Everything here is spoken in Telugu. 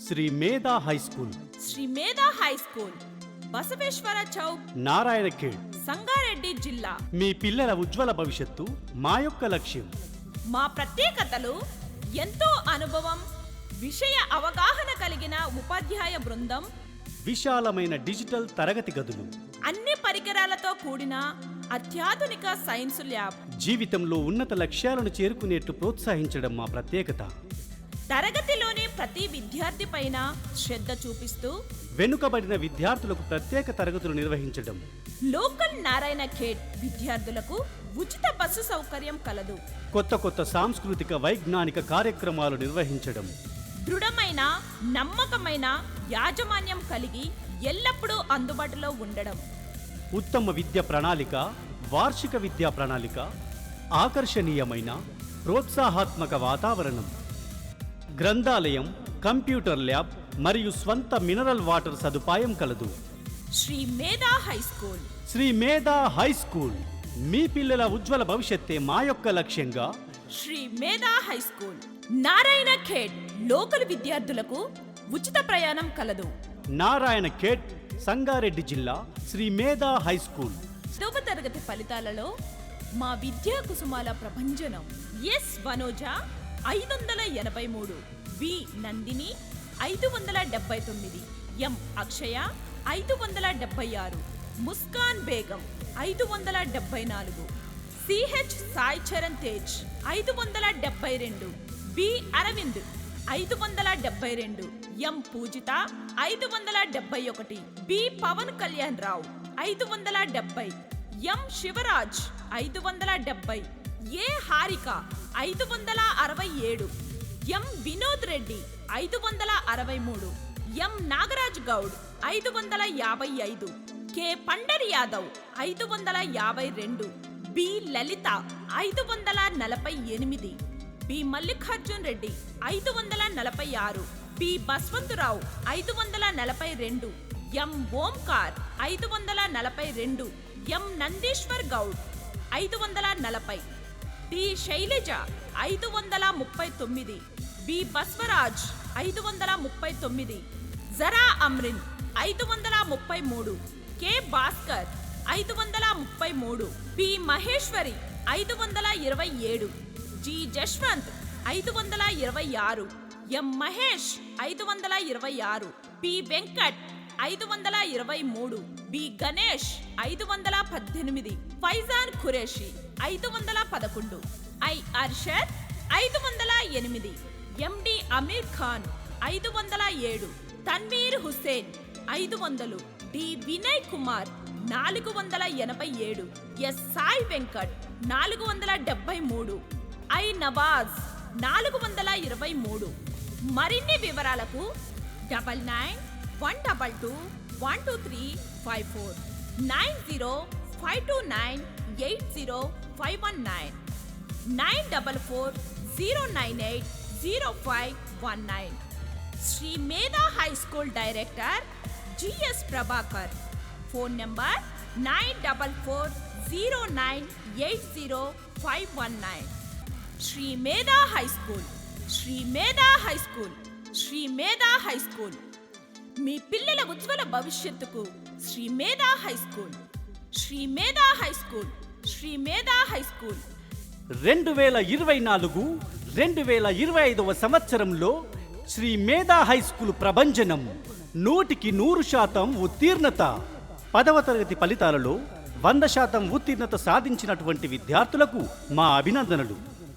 Shri Medha high school, Shri Medha high school, Basaveshwara Chowk, Narayankhed, Sangareddy జిల్లా. మీ పిల్లల ఉజ్వల భవిష్యత్తు మా యొక్క లక్ష్యం. మా ప్రత్యేకతలు ఎంతో అనుభవం, విషయ అవగాహన కలిగిన ఉపాధ్యాయ బృందం, విశాలమైన డిజిటల్ తరగతి గదులు, అన్ని పరికరాలతో కూడిన అత్యాధునిక సైన్స్ ల్యాబ్, జీవితంలో ఉన్నత లక్ష్యాలను చేరుకునేట్టు ప్రోత్సహించడం మా ప్రత్యేకత. తరగతిలోని ప్రతి విద్యార్థి పైన శ్రద్ధ చూపిస్తూ వెనుకబడిన విద్యార్థులకు ప్రత్యేక తరగతులు నిర్వహించడం. లోకల్ నారాయణఖేడ్ విద్యార్థులకు ఉచిత బస్సు సౌకర్యం కలదు. కొత్త కొత్త సాంస్కృతిక వైజ్ఞానిక కార్యక్రమాలు నిర్వహించడం. దృఢమైన నమ్మకమైన యాజమాన్యం కలిగి ఎల్లప్పుడూ అందుబాటులో ఉండడం. ఉత్తమ విద్య ప్రణాళిక, వార్షిక విద్యా ప్రణాళిక, ఆకర్షణీయమైన ప్రోత్సాహాత్మక వాతావరణం, గ్రంథాలయం, కంప్యూటర్ ల్యాబ్ మరియు స్వంత మినరల్ వాటర్ సదుపాయం కలదు. Shri Medha high school. Shri Medha high school, మీ పిల్లల ఉజ్వల భవిష్యత్తే మా యొక్క లక్ష్యంగా. Shri Medha high school, Narayankhed local విద్యార్థులకు ఉచిత ప్రయాణం కలదు. నారాయణఖేడ్, సంగారెడ్డి జిల్లా. Shri Medha high school. 10వ తరగతి ఫలితాలలో మా విద్యా కుసుమాల ప్రభంజనం. Yes వనోజ 583, we Nandini 579, M Akshaya 576, Muskan Begum 574, CH Sai Charan Tej 572, B Arvind 572, M Pujitha 571, B Pawan Kalyan Rao 570, M Shivraj 570, A Harika 567, M Vinod Reddy 563, M Nagaraj Goud 555, K Pandari Yadav 552, B Lalitha 548, B Mallikarjun Reddy 546, B Baswantrao 542, M Omkar 542, M Nandishwar Goud 540, D Shailaja 539, B Baswaraj 539, Zara Amrin 533, K Bhaskar 533, P Maheshwari 527, G Jaswanth 526, M Mahesh 526, P Venkat 523, B Ganesh 518, Faizan Qureshi 511, I Arshad 508, MD Amir Khan 507, Tanveer Hussain 500, D Vinay Kumar 487, S Sai Venkat 473, I Nawaz 423. మరిన్ని వివరాలకు 9912212354 9052980519 94409800519. Shri Medha high school director GS Prabhakar. Phone number 9440980519. Shri Medha high school, Shri Medha high school, Shri Medha high school. మీ పిల్లల ఉజ్వల భవిష్యత్తుకు Shri Medha high school, Shri Medha high school, Shri Medha high school. 2024-2025 సంవత్సరంలో శ్రీ మేధా హై స్కూల్ ప్రభంజనం 100% ఉత్తీర్ణత. 10వ తరగతి ఫలితాలలో 100% ఉత్తీర్ణత సాధించినటువంటి విద్యార్థులకు మా అభినందనలు.